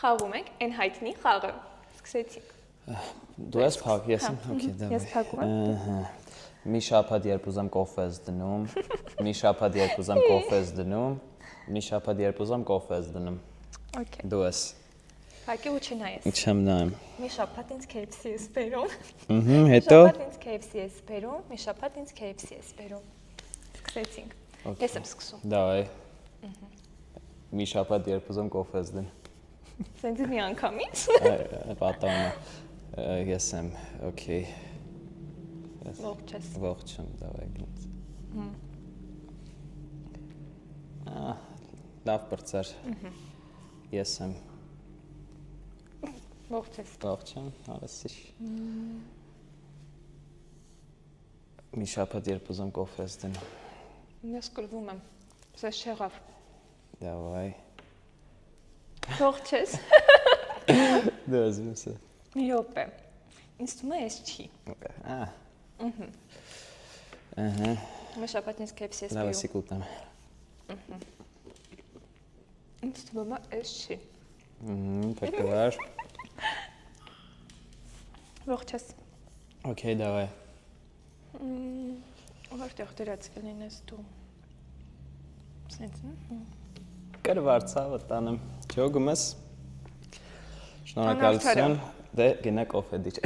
խաղում ենք այն հայտնի խաղը։ Սկսեցինք։ Դու ես փակ, ես եմ, օքեյ, դավայ։ Ես փակում եմ։ Մի շաբաթ երբ ուզեմ կոֆե ես դնում, մի շաբաթ երբ ուզեմ կոֆե ես դնում, մի շաբաթ երբ ուզեմ կոֆե ես դնում։ Okay։ Դու ես։ Փակի ու չնայես։ Չեմ նայում։ Մի շաբաթ ինձ KFC ես բերում։ Հետո Շաբաթ ինձ KFC ես բերում, մի շաբաթ ինձ KFC ես բերում։ Սկսեցինք։ Ես եմ սկսում։ Դավայ։ Մի շաբաթ երբ ուզեմ կոֆե ես դնում։ Սենց մի անգամից։ Պատանը ես եմ, օքեյ։ Ողջ ես։ Ողջ եմ, դավայ գնաց։ Լավ բրծար։ Ես եմ։ Ողջ ես։ Ողջ եմ, արասիշ։ Մի շաբաթ երբ ուզեմ կոֆե ես դնում։ Ես կլվում եմ։ Սա շեղավ։ Դավայ։ Ողջ ես։ Դու ես մսը։ Մի րոպե։ Ինձ թվում է էս չի։ Մի շաբաթ ինձ KFC ես Լավ բերում։ էսի կուտեմ։ Ինձ թվում է էս չի։ Փրկվար։ Ողջ ես։ Օքեյ, դավայ։ Որտեղ դրած կլինես դու։ Սենց։ Կրվար ցավը տանեմ։ Ջոգում ես։ Շնորհակալություն։ Դե գնա կոֆե դիչ։